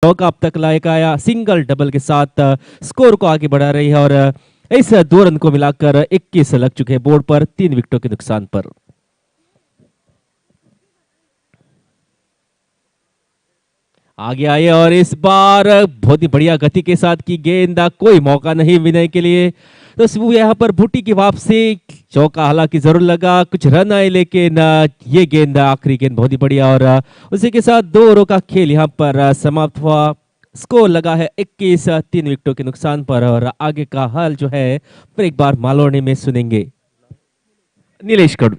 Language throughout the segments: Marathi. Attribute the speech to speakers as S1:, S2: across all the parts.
S1: अब तक लाया सिंगल डबल के साथ स्कोर को आगे बढ़ा रही है और इस 2 रन को मिलाकर 21 लग चुके हैं बोर्ड पर 3 विकेटों के नुकसान पर। आगे आए और इस बार बहुत ही बढ़िया गति के साथ की गेंद, कोई मौका नहीं विनय के लिए। तो यहाँ पर भुट्टी की वापसी, चौका हालांकि जरूर लगा, कुछ रन आए लेकिन ये गेंद आखिरी गेंद बहुत ही बढ़िया और उसी के साथ 2 ओवरों का खेल यहाँ पर समाप्त हुआ। स्कोर लगा है 21, 3 विकेटों के नुकसान पर। और आगे का हाल जो है फिर एक बार मालवणी में सुनेंगे नीलेश कड़ू।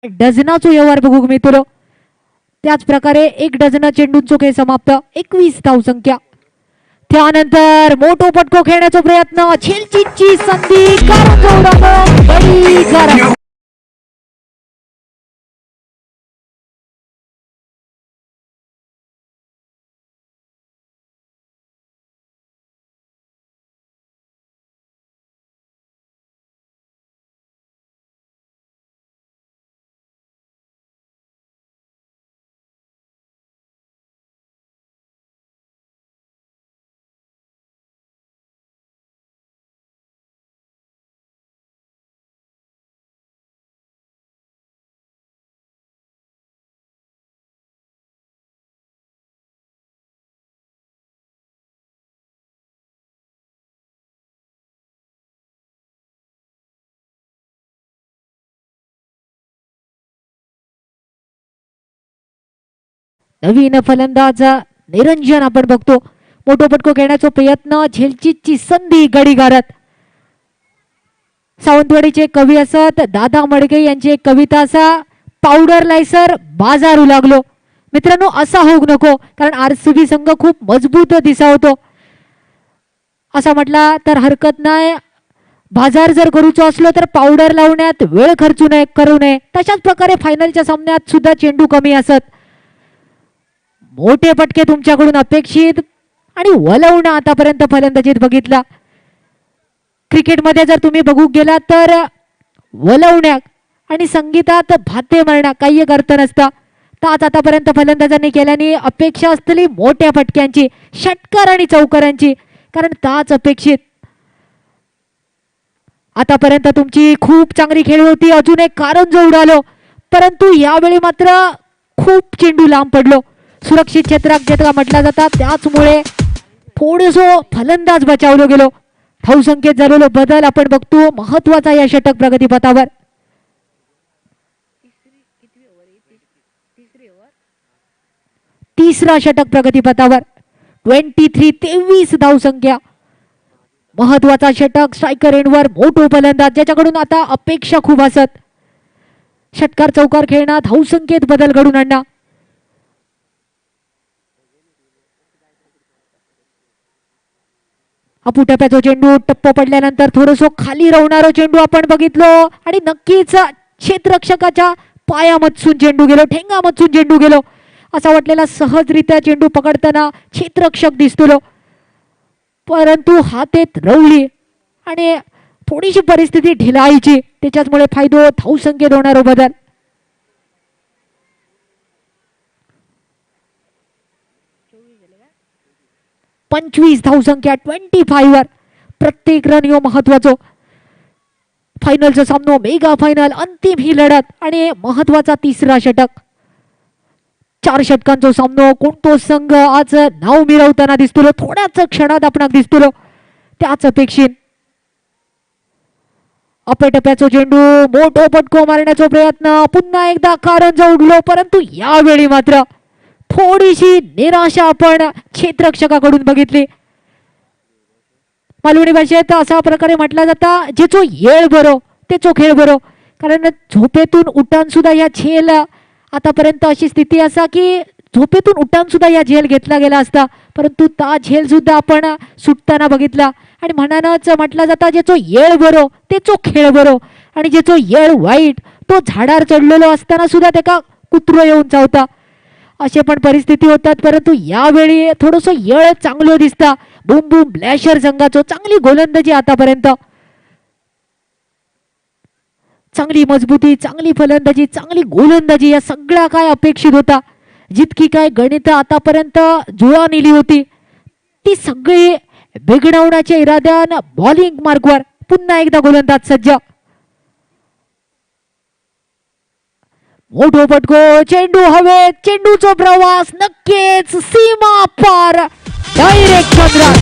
S2: डझनाचो व्यवहार बघूक मिळतो। त्याच प्रकारे 1 डझन चेंडूंचो खेळ समाप्त, 21 धावसंख्या। त्यानंतर मोठो पटको खेळण्याचा प्रयत्न, झेलचीची संधी, नवीन फलंदाज निरंजन आपण बघतो। मोठो पटको खेळण्याचा प्रयत्न, झेलचीची संधी, गडी गारत। सावंतवाडीचे कवी असत दादा मडके यांची एक कविता असा, पावडर लायसर बाजारू लागलो। मित्रांनो असा होऊ नको, कारण आरसीबी संघ खूप मजबूत दिसावतो। असा म्हटला तर हरकत नाही। बाजार जर करूचो असलो तर पावडर लावण्यात वेळ खर्चू नये, करू नये। तशाच प्रकारे फायनलच्या सामन्यात सुद्धा चेंडू कमी असत। मोठे पटके तुमच्याकडून अपेक्षित आणि वलवणं आतापर्यंत फलंदाजीत बघितला। क्रिकेटमध्ये जर तुम्ही बघू गेला तर वलवण्या आणि संगीतात भाते मारण्या काही एक अर्थ नसता। तर आतापर्यंत फलंदाजांनी केल्याने अपेक्षा असलेली मोठ्या फटक्यांची, षटकार आणि चौकारांची, कारण ताच अपेक्षित। आतापर्यंत तुमची खूप चांगली खेळी होती, अजून एक कारण जो उडालो, परंतु यावेळी मात्र खूप चेंडू लांब पडलो। सुरक्षित क्षेत्रात जेतका म्हटला जाता, त्याचमुळे थोडेसो फलंदाज बचावलो गेलो। धावसंख्येत झालेलो बदल आपण बघतो महत्वाचा या षटक प्रगतीपथावर। तिसरा षटक प्रगतीपथावर, 23 धावसंख्या। महत्वाचा षटक, स्ट्रायकर एंडवर मोठो फलंदाज ज्याच्याकडून आता अपेक्षा खूप असत। षटकार चौकार खेळणं, धावसंख्येत बदल घडून आणणं। अपुटप्याचा चेंडू, टप्प पडल्यानंतर थोडंसं खाली राहणारा चेंडू आपण बघितलो आणि नक्कीच क्षेत्ररक्षकाच्या पायामधून चेंडू गेलो, ठेंगामधून चेंडू गेलो। असा वाटलेला सहजरित्या चेंडू पकडताना क्षेत्ररक्षक दिसतो, परंतु हातेत रवली आणि थोडीशी परिस्थिती ढिलाईची, त्याच्यामुळे फायदो धावसंख्येत होणारा बदल। 25 धावसंख्या 25 वर। प्रत्येक रन यो महत्वाचो। फायनलचा सामना, मेगा फायनल, अंतिम ही लढत आणि महत्वाचा तिसरा षटक। 4 षटकांचा सामना, कोणतो संघ आज नाव मिळवताना दिसतो, थोड्याच क्षणात आपण दिसतो त्याच अपेक्षित। अपेटप्याचा चेंडू, मोठो पटको मारण्याचा प्रयत्न, पुन्हा एकदा कारंजा उडलो, परंतु यावेळी मात्र थोडीशी निराशा आपण क्षेत्ररक्षकाकडून बघितली। मालवणी भाषेत असा प्रकारे म्हटला जाता, जेचो येळ बरो तेचो खेळ बरो। कारण झोपेतून उठान सुद्धा या खेळ आतापर्यंत अशी स्थिती असा की झोपेतून उठान सुद्धा या झेल घेतला गेला असता, परंतु ता झेल सुद्धा आपण सुटताना बघितला. आणि म्हणानच म्हटलं जाता ज्याचो येळ बरो तेचो खेळ बरो, आणि ज्याचो येळ वाईट तो झाडार चढलेलो असताना सुद्धा त्याका कुत्रो येऊन चावता, असे पण परिस्थिती होतात. परंतु यावेळी थोडस येळ चांगलं दिसता. बुम बुम ब्लॅशर संघाचो चांगली गोलंदाजी आतापर्यंत, चांगली मजबूती, चांगली फलंदाजी, चांगली गोलंदाजी, या सगळ्या काय अपेक्षित होता. जितकी काय गणित आतापर्यंत जुळा नेली होती ती सगळी बिघडवण्याच्या इराद्यानं बॉलिंग मार्कवर पुन्हा एकदा गोलंदाज सज्ज. मोठो फटको, चेंडू हवेत, चेंडूचा प्रवास नक्कीच सीमा पार, डायरेक्ट 15.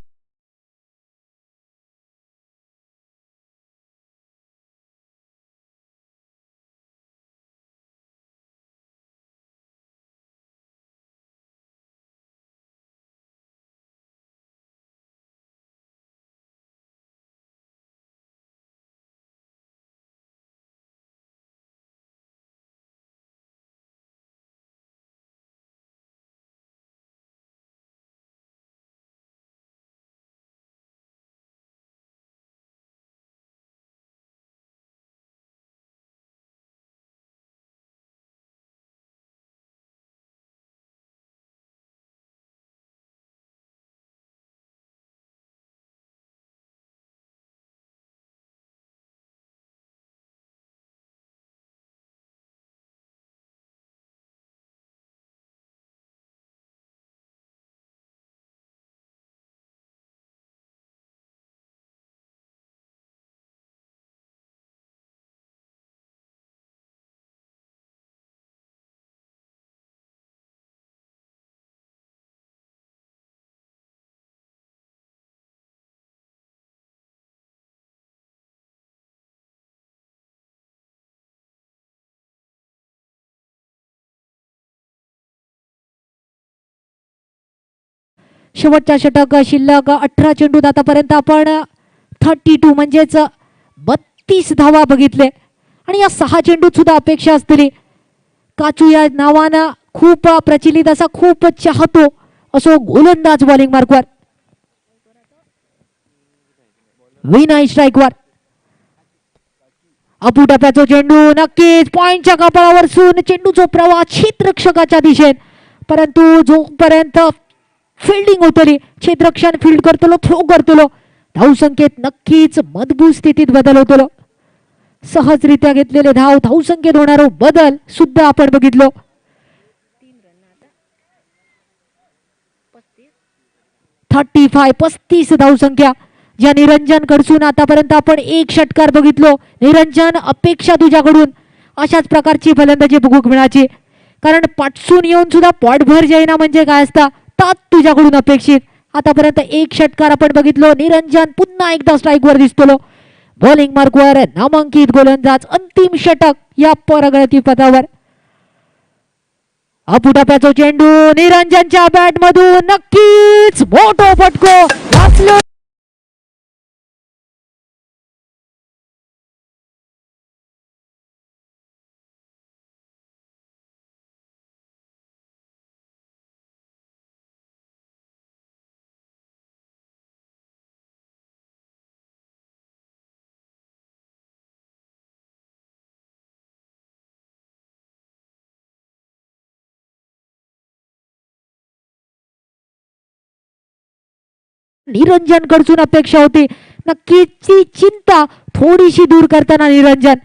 S2: शेवटच्या षटक शिल्लक 18 चेंडूत आतापर्यंत आपण 32 म्हणजेच 32 धावा बघितले. आणि या 6 चेंडूत सुद्धा अपेक्षा असतली. काचू या नावानं खूप प्रचलित असा, खूप चाहतो असो गोलंदाज बॉलिंग मार्कवर, विनय स्ट्राईकवर. अपू टप्प्याचा चेंडू नक्कीच पॉइंटच्या कपाळावर सून चेंडूचा प्रवाह क्षेत्ररक्षकाच्या दिशेत, परंतु जोपर्यंत फिल्डिंग होतली, क्षेत्ररक्षण फील्ड करतलो, थ्रो करतलो, धावसंख्येत नक्कीच मजबूत स्थितीत बदल होतलो. सहजरित्या घेतलेले धावसंख्येत होणारा बदल सुद्धा आपण बघितलो. 35 धावसंख्या, ज्या निरंजन कडसून आतापर्यंत आपण एक षटकार बघितलो. निरंजन, अपेक्षा तुझ्याकडून अशाच प्रकारची फलंदाजी बघूक मिळाची, कारण पाठसून येऊन सुद्धा पॉटभर जाईना म्हणजे काय असता, तात तुझ्याकडून अपेक्षित. आतापर्यंत एक षटकार आपण बघितलो. निरंजन पुन्हा एकदा स्ट्राईकवर दिसतो. बॉलिंग मार्कवर नामांकित गोलंदाज, अंतिम षटक या प्रगती पदावर. अपुटाप्याचा चेंडू निरंजनच्या बॅट मधून नक्कीच मोठा फटको. निरंजन कडसून अपेक्षा होती, नक्कीच ती चिंता थोडीशी दूर करताना निरंजन,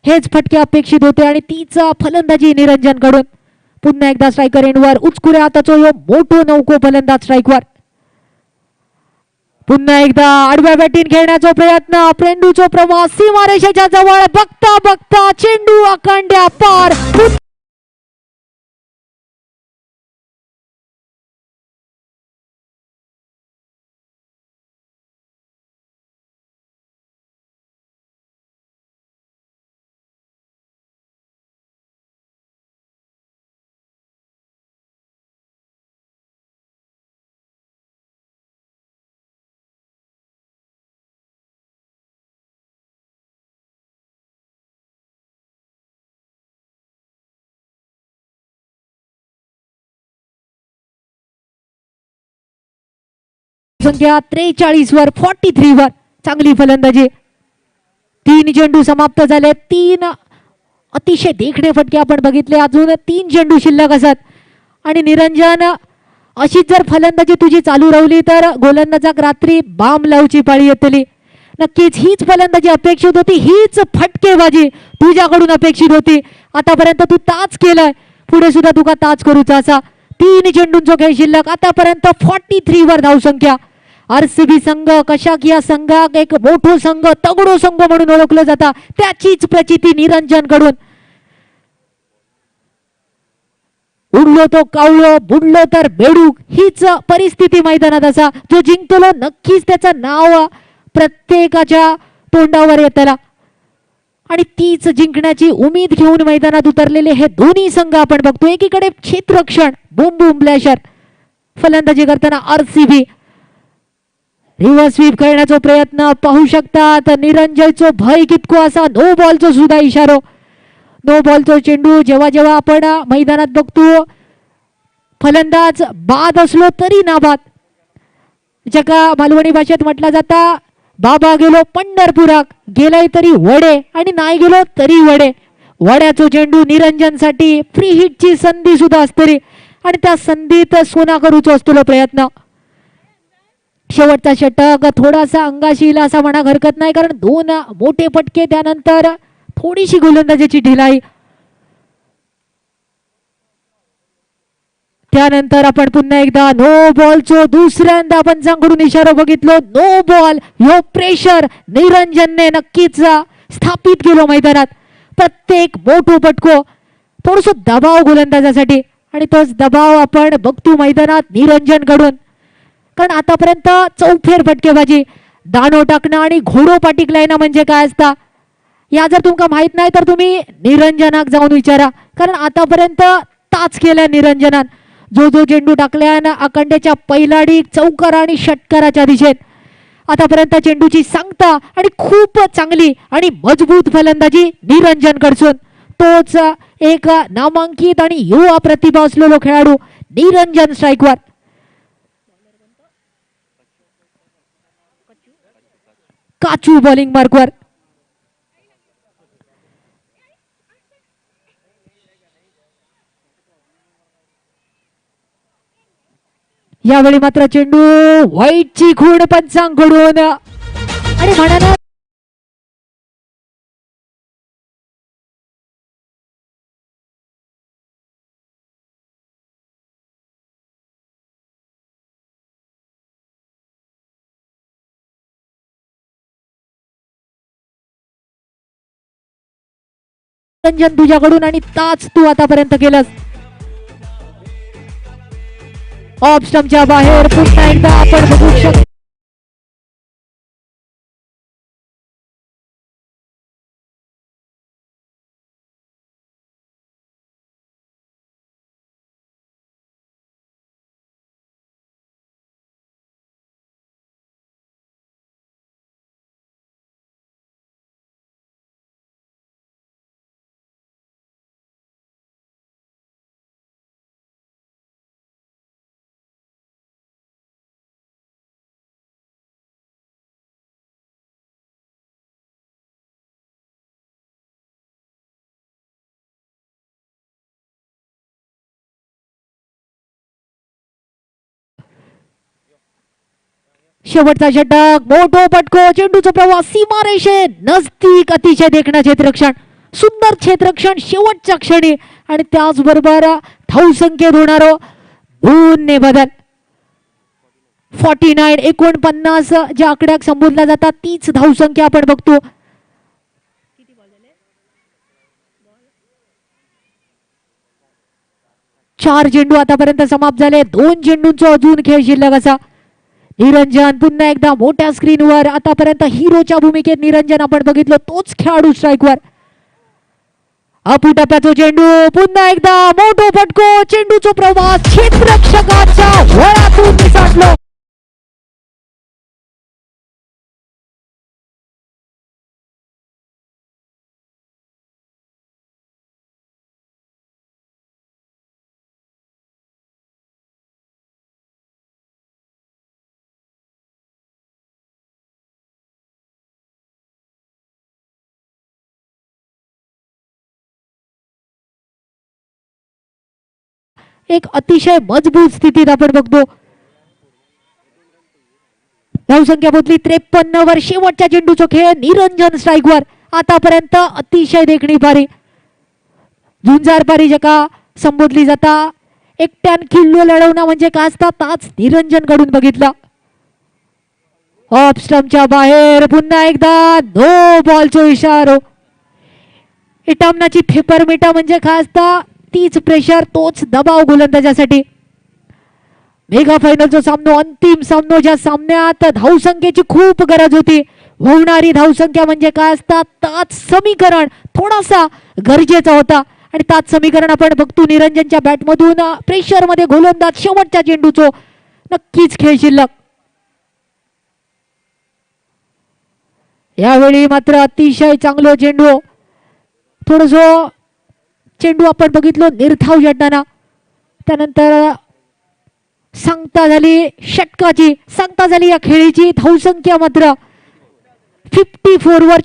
S2: हेच फटके अपेक्षित होते आणि तीच फलंदाजी निरंजन कडून. पुन्हा एकदा स्ट्रायकर एंडवर उचकुऱ्या हाताचो मोठो नौको फलंदाज स्ट्राईकवर. पुन्हा एकदा आडव्या बॅटिंग खेळण्याचा प्रयत्न, चेंडूचा प्रवास सीमारेषेच्या जवळ, बघता बघता चेंडू आकांड्या पार. संख्या 43 वर 43 वर चांगली फलंदाजी. 3 चेंडू समाप्त झाले. 3 अतिशय देखणे फटके आपण बघितले. अजून 3 चेंडू शिल्लक असत आणि निरंजन अशीच जर फलंदाजी तुझी चालू राहिली तर गोलंदाजाक रात्री बाम लावची पाळी येतली. नक्कीच हीच फलंदाजी अपेक्षित होती, हीच फटकेबाजी तुझ्याकडून अपेक्षित होती. आतापर्यंत तू ताच केलाय, पुढे सुद्धा तुका ताच करूचा असा. 3 चेंडूंचो खेळ शिल्लक. आतापर्यंत 43 वर धावसंख्या. आरसीबी संघ कशाक या संघाक एक मोठो संघ, तगडो संघ म्हणून ओळखलं जाता, त्याचीच प्रचिती निरंजन कडून. उडलो तो कावळो, बुडलो तर बेडूक, हीच परिस्थिती मैदानात असा. जो जिंकतो नक्कीच त्याचं नाव प्रत्येकाच्या तोंडावर येतला आणि तीच जिंकण्याची उमेद घेऊन मैदानात उतरलेले हे दोन्ही संघ आपण बघतो. एकीकडे क्षेत्ररक्षण बूम बूम ब्लॅशर फलंदाजी करताना आरसीबी रिव्हर्स स्वीप करण्याचा प्रयत्न पाहू शकतात. निरंजनचो भय कितको असा. नो बॉलचो सुद्धा इशारो. नो बॉलचो चेंडू जेव्हा जेव्हा आपण मैदानात बघतो, फलंदाज बाद असलो तरी नाबाद. जगा मालवणी भाषेत म्हटला जाता, बाबा गेलो पंढरपुराक, गेलाय तरी वडे आणि नाही गेलो तरी वडे. वड्याचो चेंडू निरंजनसाठी फ्री हिटची संधी सुद्धा असतली आणि त्या संधीत सोना करूचो असतो प्रयत्न. शेवटचा षटक थोडासा अंगाशील असा म्हणा हरकत नाही, कारण 2 मोठे फटके त्यानंतर थोडीशी गोलंदाजीची ढिलाई. त्यानंतर आपण पुन्हा एकदा नो बॉलचो दुसऱ्यांदा पंचांकडून इशारा बघितलो. No ball. ह्यो प्रेशर निरंजनने नक्कीच स्थापित केलो मैदानात. प्रत्येक मोठो फटको थोडस दबाव गोलंदाजासाठी आणि तोच दबाव आपण बघतो मैदानात निरंजन कडून. कारण आतापर्यंत चौफेर फटकेबाजी, दाणो टाकणं आणि घोडो पाटीक लायना म्हणजे काय असता, या जर तुमका माहित नाही तर तुम्ही निरंजनाक जाऊन विचारा. कारण आतापर्यंत ताच केल्या निरंजनान. जो जो चेंडू टाकल्यान आकंड्याच्या पैलाडी, चौकार आणि षटकाराच्या दिशेत. आतापर्यंत चेंडूची सांगता आणि खूप चांगली आणि मजबूत फलंदाजी निरंजन कडसून. तोच एक नामांकित आणि युवा प्रतिभा असलेलो खेळाडू निरंजन स्ट्राईकवर. काचू बॉलिंग मार्कवर. यावेळी मात्र चेंडू व्हाईटची खूण पंचांकडून आणि म्हणाला निरंजन तुझ्याकडून आणि ताच तू आतापर्यंत केलंस. ऑफ स्टंपच्या बाहेर पुन्हा एकदा आपण बघू शकतो. शेवटचा षटक, मोठो पटको, चेंडूचा प्रवास सीमारेषे नजदीक, अतिशय देखणं क्षेत्ररक्षण, सुंदर क्षेत्ररक्षण शेवटच्या क्षणी आणि त्याचबरोबर धावसंख्येत होणारो 2 ने बदल. 49 49 ज्या आकड्याक संबोधल्या जातात तीच धावसंख्या आपण बघतो. चार चेंडू आतापर्यंत समाप्त झाले. 2 चेंडूंचा अजून खेळ शिल्लक असा. निरंजन पुन्हा एकदा मोठ्या स्क्रीनवर. आतापर्यंत हिरोच्या भूमिकेत निरंजन आपण बघितलं, तोच खेळाडू स्ट्राईकवर. टप्प्याचो चेंडू, पुन्हा एकदा मोठो फटको, चेंडूचा प्रवास क्षेत्ररक्षकाच्या वळातून निसटलो. एक अतिशय मजबूत स्थितीत आपण बघतो. धावसंख्या पोहोचली 53 वर. शेवटच्या चेंडूचा खेळ निरंजन स्ट्राईकवर. आतापर्यंत अतिशय देखणी पारी, झुंजार पारी जका संबोधली जाता. एकट्यान किल्लो लढवणं म्हणजे काय असता ताच निरंजन कडून बघितला. ऑफ स्टंपच्या बाहेर पुन्हा एकदा नो बॉलचो इशारो. इटामनाची फेपरमिटा म्हणजे काय असता तीच प्रेशर, तोच दबाव गोलंदाजासाठी. मेगा फायनलचा सामनो, अंतिम सामनो, ज्या सामन्यात धावसंख्येची खूप गरज होती. होणारी धावसंख्या म्हणजे काय असतात ताच समीकरण थोडासा गरजेचा होता. आणि ताच समीकरण आपण बघतो निरंजनच्या बॅटमधून. प्रेशर मध्ये गोलंदाज शेवटच्या चेंडूचो नक्कीच खेळ शिल्लक. यावेळी मात्र अतिशय चांगलो चेंडू. थोडस चेंडू आपण बघितलो निर्धाव झडताना. त्यानंतर सांगता झाली षटकाची, सांगता झाली या खेळीची. धावसंख्या मात्र 54 वर.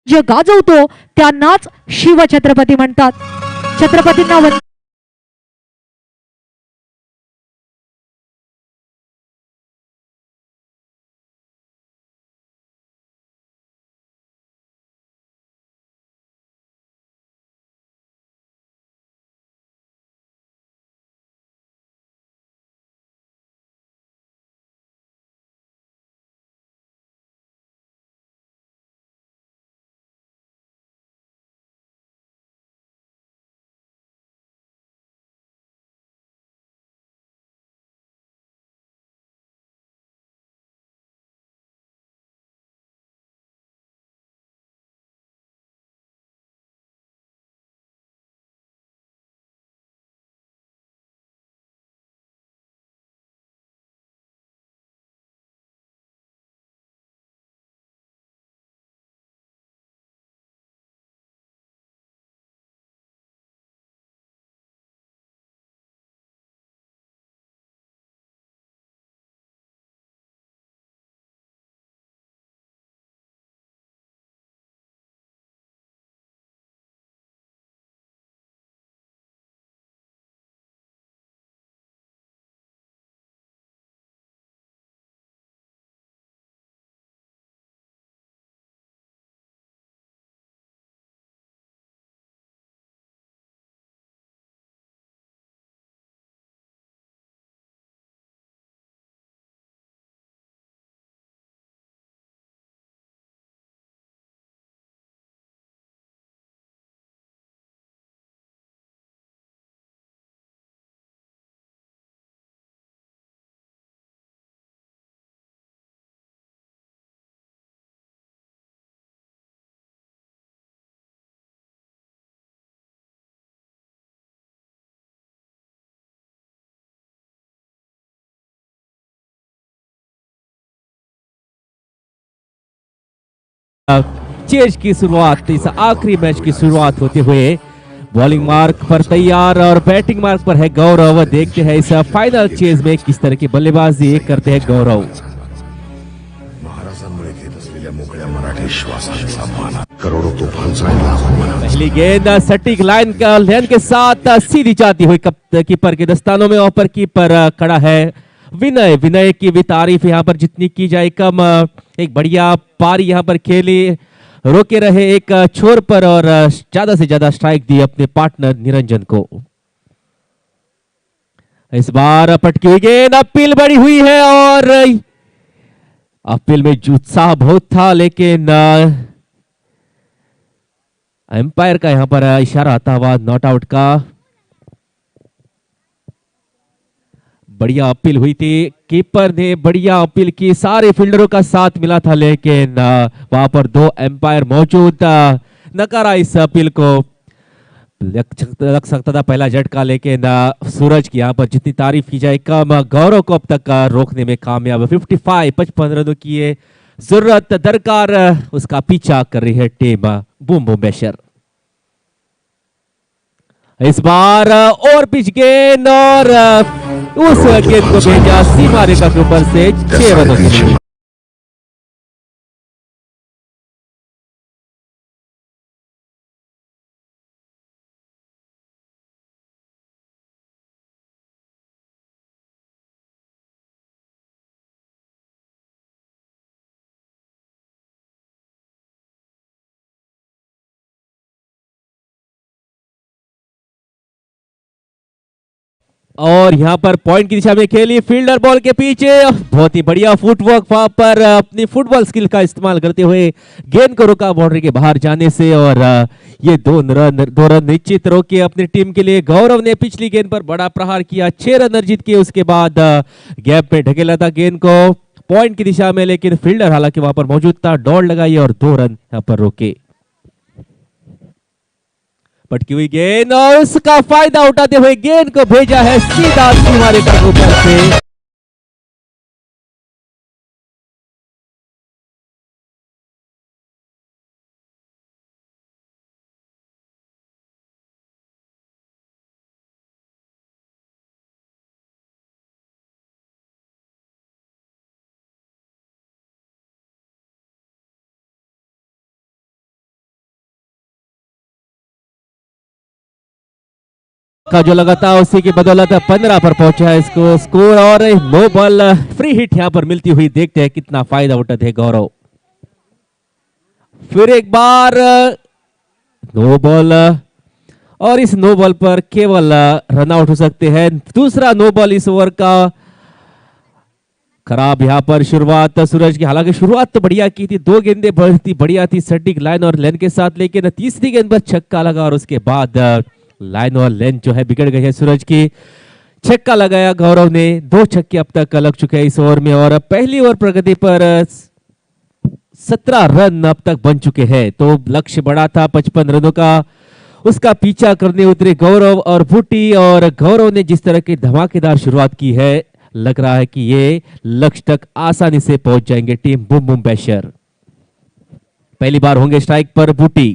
S2: जे गाजवतो त्यांनाच शिवछत्रपती म्हणतात. छत्रपतींना
S1: चेज की शुरुआत, इस आखिरी मैच की शुरुआत होते हुए बॉलिंग मार्क पर तैयार और बैटिंग मार्क पर है गौरव। देखते हैं इस फाइनल चेज में किस तरह की बल्लेबाजी करते हैं गौरव।
S3: महाराजांमुळे घेत असलेल्या मोकळ्या मराठी श्वासाचा मान करोडों तुफानचा इलाज
S1: पहली गेंद सटीक लाइन के साथ सीधी जाती हुई कीपर के दस्तानों में, ऊपर कीपर खड़ा है विनय। विनय की भी तारीफ यहाँ पर जितनी की जाए कम। एक बढ़िया पारी यहाँ पर खेली, रोके रहे एक छोर पर और ज्यादा से ज्यादा स्ट्राइक दी अपने पार्टनर निरंजन को। इस बार पटकी हुई गेंद, अपील बड़ी हुई है और अपील में उत्साह बहुत था, लेकिन एम्पायर का यहां पर इशारा आता हुआ नॉट आउट का। बढ़िया अपील हुई थी, कीपर ने बढ़िया अपील की, सारे फील्डरों का साथ मिला था, लेकिन वहां पर दो एम्पायर मौजूद नकारा इस अपील को। लग सकता था पहला झटका, लेकिन सूरज की यहाँ पर जितनी तारीफ की जाए कम। गौरव को अब तक रोकने में कामयाब। 55 रनों की ये जरूरत दरकार, उसका पीछा कर रही है टीम बूम बूम बेशर। इस बार और पिच गेंद और उस गेंद को भेजा सीमा रेखा के ऊपर से 6 रनों के लिए। और यहां पर पॉइंट की दिशा में खेली, फील्डर बॉल के पीछे, बहुत ही बढ़िया फुटवर्क वहां पर अपनी फुटबॉल स्किल का इस्तेमाल करते हुए गेंद को रोका बाउंड्री के बाहर जाने से, और ये दो रन निश्चित रोके अपनी टीम के लिए। गौरव ने पिछली गेंद पर बड़ा प्रहार किया, 6 रन अर्जित किए, उसके बाद गैप में ढकेला था गेंद को पॉइंट की दिशा में, लेकिन फील्डर हालांकि वहां पर मौजूद था, दौड़ लगाई और 2 रन यहां पर रोके। पटकी हुई गेंद और उसका फायदा उठाते हुए गेंद को भेजा है सीधा सीमा रेखा के ऊपर से। का जो लगातार उसी की बदौलत 15 पर पहुंचा है इसको स्कोर, और नो बॉल फ्री हिट यहां पर मिलती हुई देखते हैं कितना फायदा उठाते हैं गौरव। फिर एक बार नो बॉल, और इस नो बॉल पर केवल रन आउट हो सकते हैं। दूसरा नो बॉल इस ओवर का। खराब यहां पर शुरुआत सूरज की, हालांकि शुरुआत तो बढ़िया की थी, 2 गेंदें बढ़ती बढ़िया थी सटीक लाइन और लेन के साथ, लेकिन तीसरी गेंद पर छक्का लगा और उसके बाद लाइन और लेंथ जो है बिगड़ गई है सूरज की। छक्का लगाया गौरव ने, 2 छक्के अब तक लग चुके हैं इस ओवर में, और पहली ओवर प्रगति पर 17 रन अब तक बन चुके हैं। तो लक्ष्य बड़ा था 55 रनों का, उसका पीछा करने उतरे गौरव और भुट्टी, और गौरव ने जिस तरह की धमाकेदार शुरुआत की है, लग रहा है कि ये लक्ष्य तक आसानी से पहुंच जाएंगे टीम बूम बूम बेशर। पहली बार होंगे स्ट्राइक पर भुट्टी।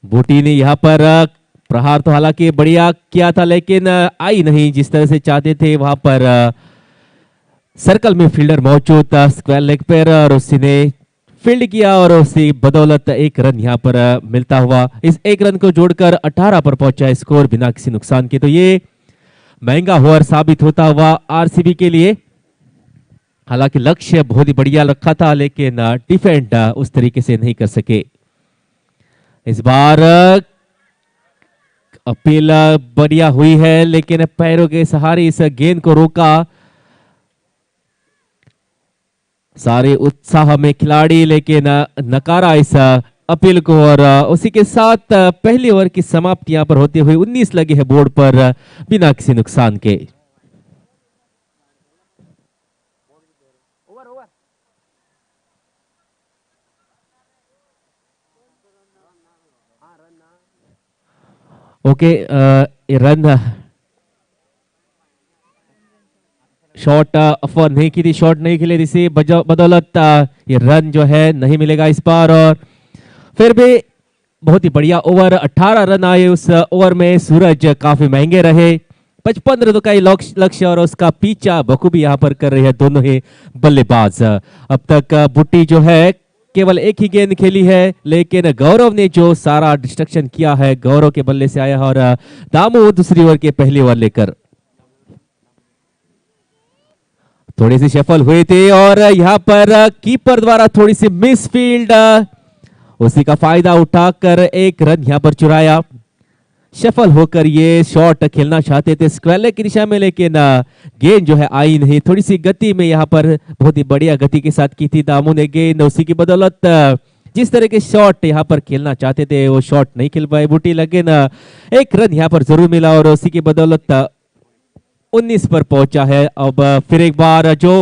S1: भुट्टी ने यहां पर प्रहार तो हालांकि बढ़िया किया था, लेकिन आई नहीं जिस तरह से चाहते थे। वहां पर सर्कल में फील्डर मौजूद था स्क्वायर लेग पर, और उसी ने फील्ड किया और उसी बदौलत 1 रन यहां पर मिलता हुआ। इस 1 रन को जोड़कर 18 पर पहुंचा स्कोर बिना किसी नुकसान के। तो ये महंगा ओवर साबित होता हुआ आरसीबी के लिए। हालांकि लक्ष्य बहुत ही बढ़िया रखा था, लेकिन डिफेंड उस तरीके से नहीं कर सके। इस बार अपील बढ़िया हुई है, लेकिन पैरों के सहारे इस गेंद को रोका। सारे उत्साह में खिलाड़ी, लेकिन नकारा इस अपील को, और उसी के साथ पहली ओवर की समाप्ति यहां पर होते हुए 19 लगे हैं बोर्ड पर बिना किसी नुकसान के। ओके, रन शॉट अफवाह नहीं की थी, शॉट नहीं खेले, इसी बदौलत ये रन जो है नहीं मिलेगा इस बार। और फिर भी बहुत ही बढ़िया ओवर, 18 रन आए उस ओवर में। सूरज काफी महंगे रहे, 55 रनों का लक्ष्य और उसका पीछा बखूबी यहाँ पर कर रहे हैं दोनों ही बल्लेबाज। अब तक बुट्टी जो है केवल एक ही गेंद खेली है, लेकिन गौरव ने जो सारा डिस्ट्रक्शन किया है गौरव के बल्ले से आया। और दामू दूसरी ओवर के पहली ओवर लेकर थोड़ी सी सफल हुए थे और यहाँ पर कीपर द्वारा थोड़ी सी मिसफील्ड, उसी का फायदा उठाकर एक रन यहाँ पर चुराया। सफल होकर ये शॉट खेलना चाहते थे स्क्वेयर की दिशा में, लेकिन गेंद जो है आई नहीं। थोड़ी सी गति में यहाँ पर बहुत ही बढ़िया गति के साथ की थी दामू ने गेंद, उसी की बदौलत जिस तरह के शॉट यहाँ पर खेलना चाहते थे वो शॉट नहीं खेल पाए बुटी, लेकिन एक रन यहाँ पर जरूर मिला और उसी की बदौलत 19 पर पहुंचा है। अब फिर एक बार जो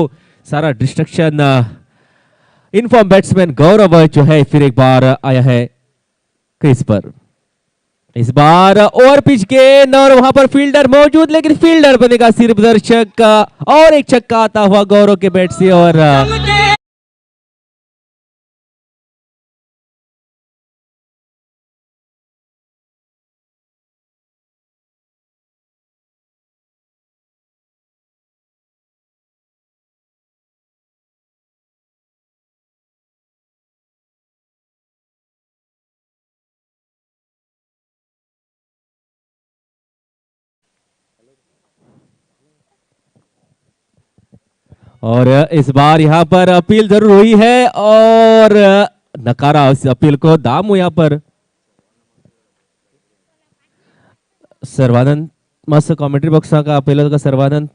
S1: सारा डिस्ट्रक्शन इनफॉर्म बैट्समैन गौरव जो है फिर एक बार आया है क्रीज पर। इस बार ओवर पिच गेंद और वहां पर फील्डर मौजूद, लेकिन फील्डर बनेगा सिर्फ दर्शक और एक छक्का आता हुआ गौरव के बैट से। और इस बार यहां पर अपील जरूर हुई है और नकारा उस अपील को दामू यहां पर। सर्वानंद मस्त कॉमेंट्री बॉक्स का अपील होगा सर्वानंद।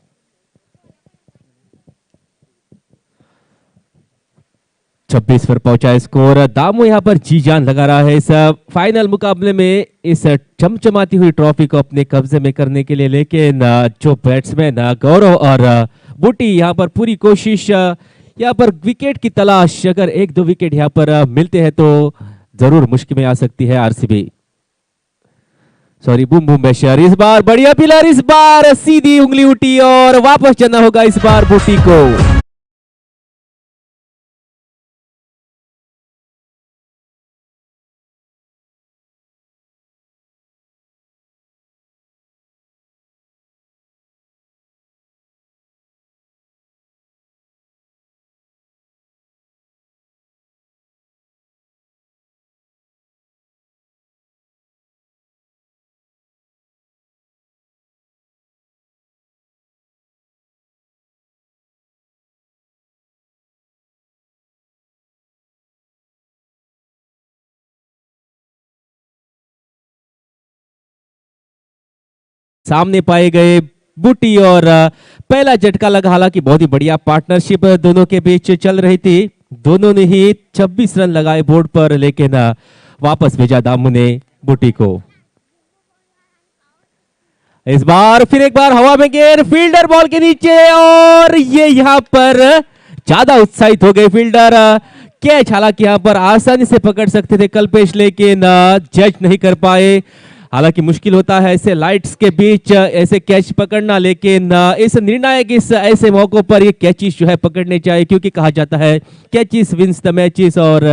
S1: छब्बीस पर पहुंचा स्कोर। दामू यहां पर जी जान लगा रहा है इस फाइनल मुकाबले में इस चमचमाती हुई ट्रॉफी को अपने कब्जे में करने के लिए, लेकिन जो बैट्समैन गौरव और बुटी यहाँ पर पूरी कोशिश, यहाँ पर विकेट की तलाश, अगर एक दो विकेट यहाँ पर मिलते हैं तो जरूर मुश्किल में आ सकती है आरसीबी। सॉरी बूम बूम बेशर। इस बार बढ़िया पिलर, इस बार सीधी उंगली उठी और वापस जाना होगा इस बार बुटी को। सामने पाए गए बुटी और पहला झटका लगा। हालांकि बहुत ही बढ़िया पार्टनरशिप दोनों के बीच चल रही थी, दोनों ने ही 26 रन लगाए बोर्ड पर, लेकिन वापस भेजा दामू ने बुटी को। इस बार फिर एक बार हवा में गेंद, फील्डर बॉल के नीचे और ये यहां पर ज्यादा उत्साहित हो गए फील्डर। कैच हालांकि यहां पर आसानी से पकड़ सकते थे कल्पेश, लेकिन जज नहीं कर पाए। हालांकि मुश्किल होता है ऐसे लाइट्स के बीच ऐसे कैच पकड़ना, लेकिन इस निर्णायक इस ऐसे मौकों पर ये कैचेस जो है पकड़ने चाहिए, क्योंकि कहा जाता है कैचेस विंस द मैचेस। और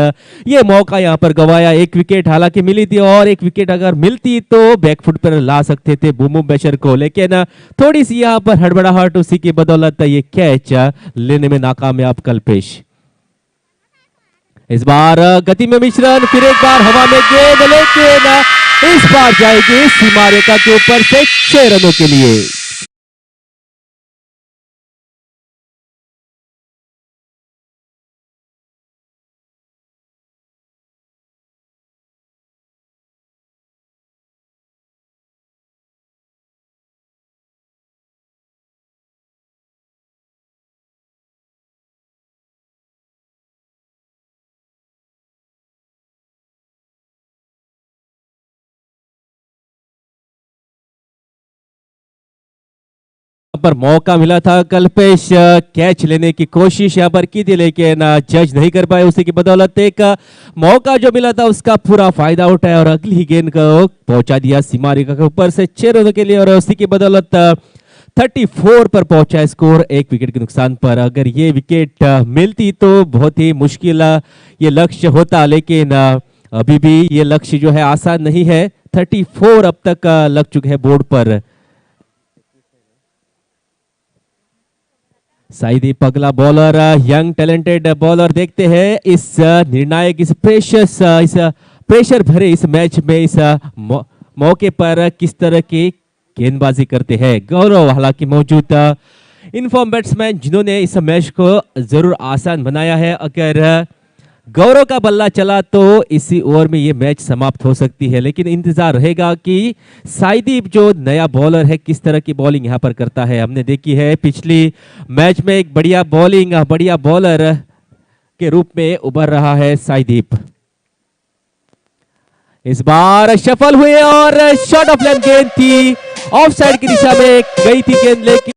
S1: ये मौका यहाँ पर गवाया। एक विकेट हालांकि मिली थी और एक विकेट अगर मिलती तो बैकफुट पर ला सकते थे बूमू बेशर को, लेकिन थोड़ी सी यहाँ पर हड़बड़ाहट, उसी की बदौलत ये कैच लेने में नाकामयाब कल्पेश। इस बार गति में मिश्रण, फिर एक बार हवा में गेंद, लेकिन इस बार जाएगी सीमा रेखा के ऊपर से 6 रनों के लिए। पर मौका मिला था कल्पेश कैच लेने की कोशिश यहाँ पर की थी, लेकिन जज नहीं कर पाए। उसी की बदौलत एक मौका जो मिला था उसका पूरा फायदा उठाया और अगली गेंद को पहुंचा दिया सीमा रेखा के ऊपर से 6 रनों के लिए। और उसी की बदौलत 34 पर पहुंचा है स्कोर, एक विकेट के नुकसान पर। अगर ये विकेट मिलती तो बहुत ही मुश्किल ये लक्ष्य होता, लेकिन अभी भी ये लक्ष्य जो है आसान नहीं है। 34 अब तक लग चुके हैं बोर्ड पर। साईदीप अगला बॉलर, यंग टैलेंटेड बॉलर। देखते हैं इस निर्णायक, इस प्रेशर भरे इस मैच में, इस मौके पर किस तरह की गेंदबाजी करते हैं गौरव। हालांकि मौजूद इनफॉर्म बैट्समैन जिन्होंने इस मैच को जरूर आसान बनाया है। अगर गौरव का बल्ला चला तो इसी ओवर में ये मैच समाप्त हो सकती है, लेकिन इंतजार रहेगा कि साईदीप जो नया बॉलर है किस तरह की बॉलिंग यहां पर करता है। हमने देखी है पिछली मैच में एक बढ़िया बॉलिंग, बढ़िया बॉलर के रूप में उभर रहा है साईदीप। इस बार सफल हुए और शॉट ऑफ लेंथ गेंद थी, ऑफ साइड की दिशा में गई थी गेंद, लेकिन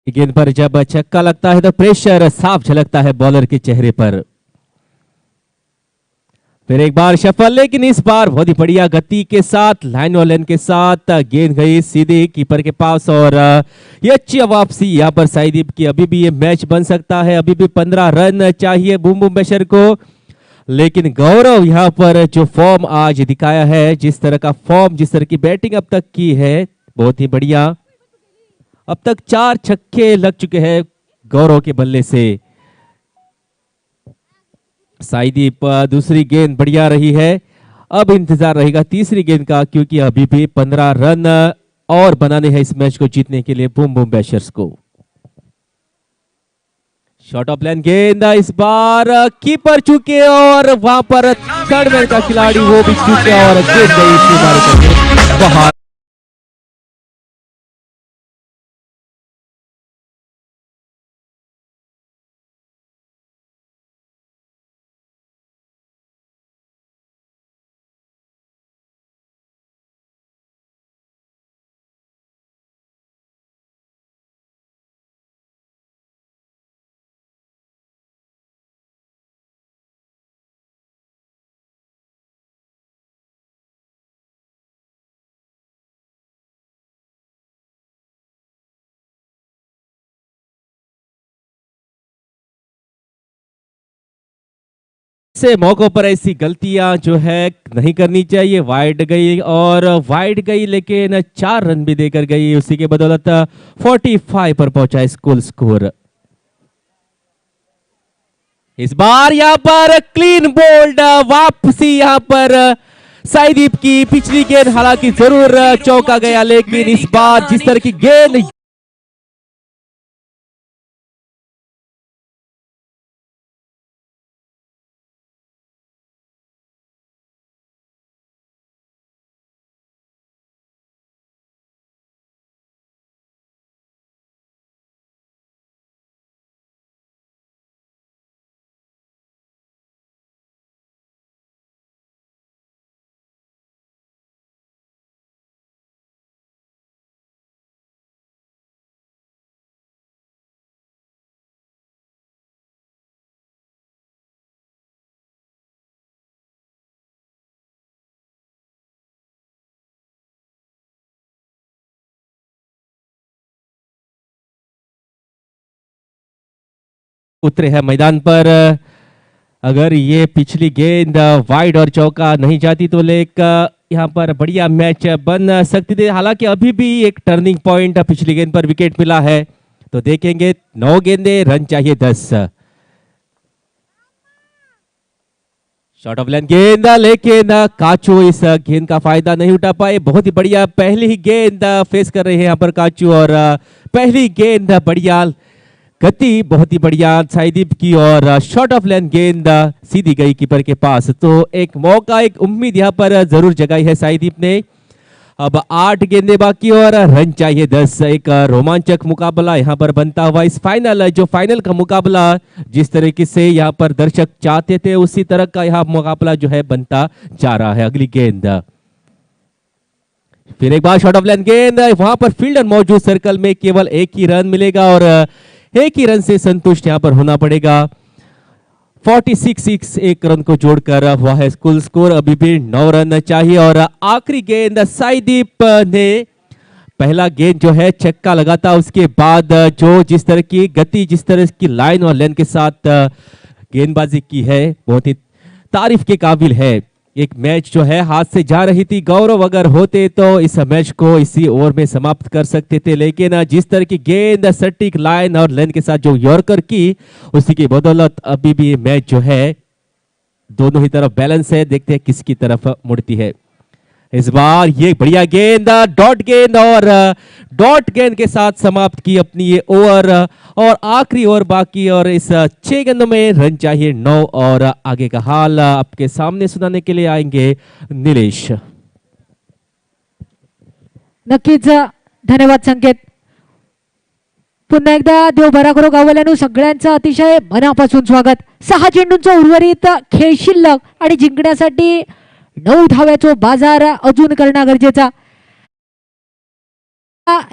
S1: गेंद पर जब छक्का लगता है तो प्रेशर साफ झलकता है बॉलर के चेहरे पर। फिर एक बार सफल, लेकिन इस बार बहुत ही बढ़िया गति के साथ, लाइन और लेन के साथ गेंद गई सीधे कीपर के पास और ये अच्छी वापसी यहां पर साईदीप की। अभी भी ये मैच बन सकता है, अभी भी 15 रन चाहिए बूम बूम बेशर को, लेकिन गौरव यहां पर जो फॉर्म आज दिखाया है, जिस तरह का फॉर्म, जिस तरह की बैटिंग अब तक की है, बहुत ही बढ़िया। अब तक 4 छक्के लग चुके हैं गौरव के बल्ले से। साईदीप दूसरी गेंद बढ़िया रही है, अब इंतजार रहेगा तीसरी गेंद का, क्योंकि अभी भी 15 रन और बनाने हैं इस मैच को जीतने के लिए बूम बूम बैशर्स को। शॉट ऑफ लेंथ गेंद, इस बार कीपर चूके और वहां पर थर्ड मैन का खिलाड़ी वो भी चूके और गेंद गई बाहर। से मौकों पर ऐसी गलतियां जो है नहीं करनी चाहिए। वाइड गई और वाइड गई, लेकिन 4 रन भी देकर गई, उसी के बदौलत 45 पर पहुंचा है कुल स्कोर। इस बार यहां पर क्लीन बोल्ड वापसी यहां पर साईदीप की। पिछली गेंद हालांकि जरूर चौका गया, लेकिन इस बार जिस तरह की गेंद उतरे हैं मैदान पर। अगर ये पिछली गेंद वाइड और चौका नहीं जाती तो यहाँ पर बढ़िया मैच बन सकती थी। हालांकि अभी भी एक टर्निंग पॉइंट पिछली गेंद पर विकेट मिला है, तो देखेंगे 9 गेंदे, रन चाहिए 10। शॉट ऑफ लेंथ गेंद, लेकिन काचू इस गेंद का फायदा नहीं उठा पाए। बहुत ही बढ़िया पहली ही गेंद फेस कर रहे हैं यहाँ पर काचू, और पहली गेंद बढ़िया गति बहुत ही बढ़िया साईदीप की, और शॉट ऑफ लेंथ गेंद सीधी गई कीपर के पास। तो एक मौका, एक उम्मीद यहाँ पर जरूर जगाई है साईदीप ने। अब 8 गेंदें बाकी और रन चाहिए 10। एक रोमांचक मुकाबला यहाँ पर बनता हुआ इस फाइनल, जो फाइनल का मुकाबला जिस तरीके से यहाँ पर दर्शक चाहते थे उसी तरह का यहाँ मुकाबला जो है बनता जा रहा है। अगली गेंद, फिर एक बार शॉट ऑफ लेंथ गेंद, वहां पर फील्डर मौजूद, सर्कल में केवल एक ही रन मिलेगा और एक ही रन से संतुष्ट यहाँ पर होना पड़ेगा। 46 एक रन को जोड़कर हुआ है कुल स्कोर, अभी भी 9 रन चाहिए। और आखिरी गेंद साईदीप ने पहला गेंद जो है छक्का लगाता, उसके बाद जो जिस तरह की गति, जिस तरह की लाइन और लेंथ के साथ गेंदबाजी की है, बहुत ही तारीफ के काबिल है। एक मैच जो है हाथ से जा रही थी, गौरव अगर होते तो इस मैच को इसी ओवर में समाप्त कर सकते थे, लेकिन जिस तरह की गेंद, सटीक लाइन और लेंथ के साथ जो यॉर्कर की, उसी की बदौलत अभी भी मैच जो है दोनों ही तरफ बैलेंस है। देखते हैं किसकी तरफ मुड़ती है इस बार। ये बढ़िया गेंद, डॉट गेंद, और डॉट गेंद के साथ समाप्त की अपनी ये ओवर, और आखिरी ओवर बाकी, और इस 6 गेंदों में रन चाहिए 9। और आगे का हाल आपके सामने सुनाने के लिए आएंगे नीलेश।
S2: नक्कीच धन्यवाद संकेत. पुन्हा एकदा देव बरा करो गावल्यानं सगळ्यांचं अतिशय मनापासून स्वागत. 6 चेंडूंचा उर्वरित खेळ शिल्लक आणि जिंकण्यासाठी 9 धाव्याचा बाजार अजून करणं गरजेचा.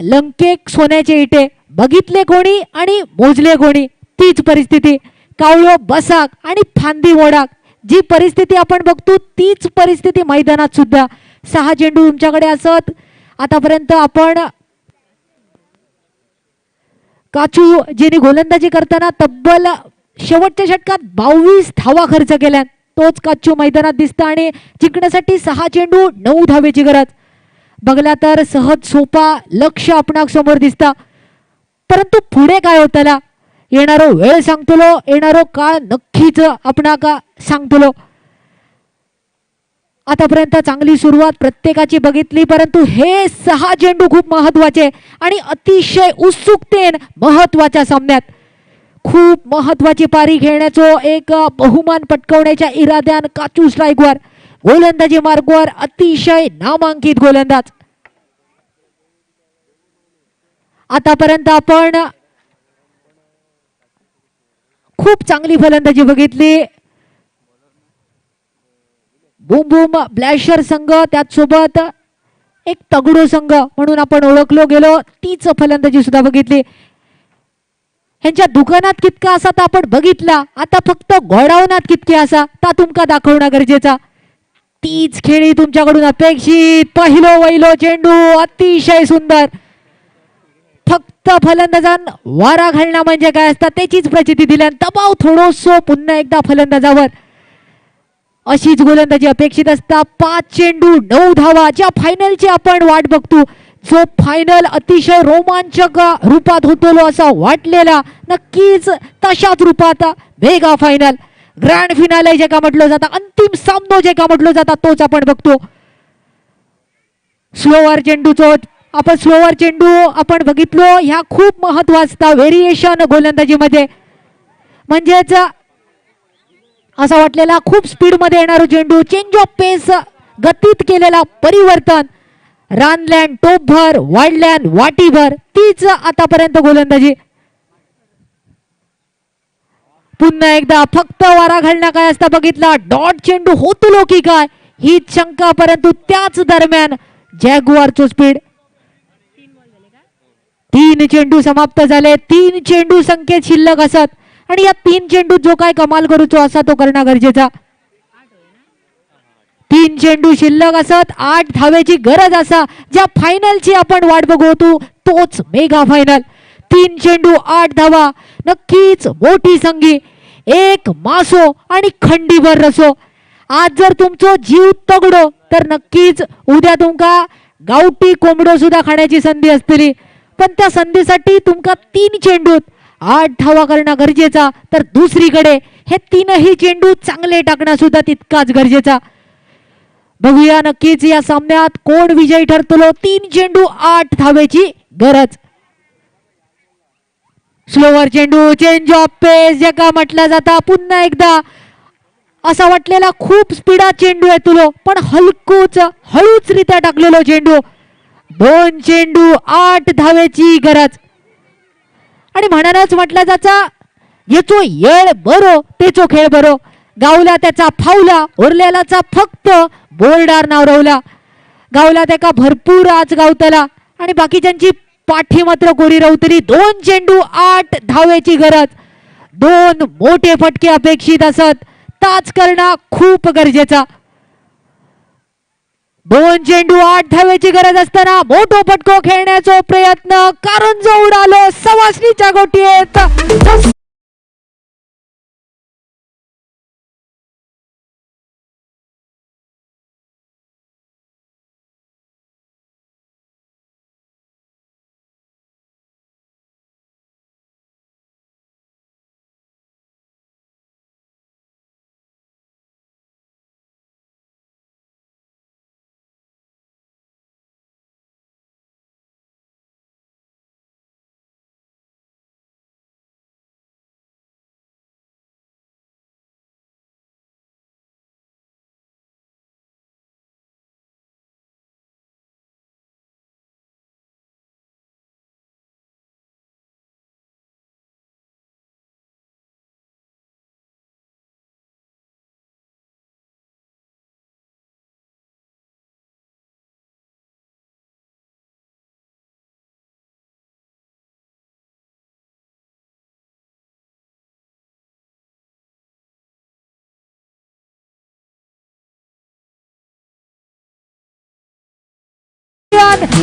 S2: लंकेक सोन्याचे इटे बघितले कोणी आणि मोजले कोणी, तीच परिस्थिती. कावळो बसाक आणि फांदी मोडाक, जी परिस्थिती आपण बघतो तीच परिस्थिती मैदानात सुद्धा. 6 चेंडू तुमच्याकडे असत. आतापर्यंत आपण काचू जिने गोलंदाजी करताना तब्बल शेवटच्या षटकात 22 धावा खर्च केल्या. तोच काचू मैदानात दिसता आणि जिंकण्यासाठी 6 चेंडू 9 धावेची गरज. बघला तर सहज सोपा लक्ष्य आपणाक समोर दिसता, परंतु पुढे काय होतला येणारो वेळ सांगतलो, येणारो काळ नक्कीच आपणाक सांगतलो. आतापर्यंत चांगली सुरुवात प्रत्येकाची बघितली, परंतु हे 6 चेंडू खूप महत्वाचे आणि अतिशय उत्सुकतेन महत्वाच्या सामन्यात खूप महत्वाची पारी खेळण्याचो एक बहुमान पटकावण्याच्या इराद्यान काचू स्ट्राईकवर, गोलंदाजी मार्गावर अतिशय नामांकित गोलंदाज. आतापर्यंत आपण खूप चांगली फलंदाजी बघितली. बूम बूम ब्लॅशर संघ, त्याचसोबत एक तगडो संघ म्हणून आपण ओळखलो गेलो, तीच फलंदाजी सुद्धा बघितली. ह्यांच्या दुकानात कितका असा तर आपण बघितला, आता फक्त गोडाऊनात कितके असा ता तुमका दाखवणं गरजेचा. तीच खेळी तुमच्याकडून अपेक्षित. पहिलो वैलो चेंडू अतिशय सुंदर. फक्त फलंदाजान वारा घालणं म्हणजे काय असतात त्याचीच प्रचिती दिल्या. दबाव थोडोसो पुन्हा एकदा फलंदाजावर, अशीच गोलंदाजी अपेक्षित असता. 5 चेंडू 9 धावा, ज्या फायनलची आपण वाट बघतो, जो फायनल अतिशय रोमांचक रूपात होतो असा वाटलेला, नक्कीच तशाच रूपात मेगा फायनल, ग्रँड फिनाले जे का म्हटलं जातं, अंतिम सामनो जे का म्हटलं जातं, तोच आपण बघतो. स्लोवर चेंडूचो स्लोवर चेंडू आपण बघितलो. ह्या खूप महत्वाचा व्हेरिएशन गोलंदाजीमध्ये, म्हणजेच असा वाटलेला खूप स्पीड मध्ये येणारा चेंडू, चेंज ऑफ पेस, गतीत केलेला परिवर्तन, रानलँड टोपभर, वाढलँड वाटीभर, तीच आतापर्यंत गोलंदाजी. पुन्हा एकदा फक्त वारा घालणं काय असता बघितला. डॉट चेंडू होतो की काय हीच शंका, परंतु त्याच दरम्यान जॅग्वारचो स्पीड. 3 चेंडू समाप्त झाले. 3 चेंडू संख्येत शिल्लक असत आणि या 3 चेंडू जो काय कमाल करूचो असा तो करणं गरजेचा. 3 चेंडू शिल्लक असत, 8 धावेची गरज असा. ज्या फायनलची आपण वाट बघतो तोच मेगा फायनल. 3 चेंडू 8 धावा, नक्कीच मोठी संगी. एक मासो आणि खंडीभर रसो. आज जर तुमचो जीव तगडो तर नक्कीच उद्या तुमका गावठी कोंबडो सुद्धा खाण्याची संधी असतली, पण त्या संधीसाठी तुमका 3 चेंडूत 8 धावा करणं गरजेचा. तर दुसरीकडे हे 3ही चेंडू चांगले टाकणं सुद्धा तितकाच गरजेचा. बघूया नक्कीच या सामन्यात कोण विजयी ठरतो. 3 चेंडू 8 धावेची गरज. स्लोवर चेंडू, चेंज ऑफ पेस ज्याका म्हटलं जाता. पुन्हा एकदा असा वाटलेला खूप स्पीडात चेंडू आहे तुलो, पण हळूचरित्या टाकलेलो चेंडू. 2 चेंडू 8 धावेची गरज. आणि म्हणूनच म्हटलं जाता येचो येळ बरो तेचो खेळ बरो. गावला त्याचा फावला, उरलेलाचा फक्त बोर्डार नाव रावला. गावला त्याका भरपूर आज गावतला आणि बाकीच्यांची पाठी मात्र कोरी रावतली. 2 चेंडू 8 धावेची गरज. 2 मोठे फटके अपेक्षित असत. ताच करणं खूप गरजेचा. 2 चेंडू 8 धावेची गरज असताना मोठो फटको खेळण्याचा प्रयत्न. कारंजो उडालो सवासणीच्या गोटीत.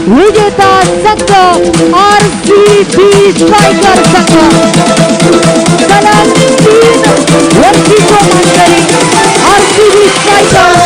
S2: विजेता संघ RCB स्ट्रायकर संघ. सलग 3 वर्षीचो मानकरी RCB स्ट्रायकर.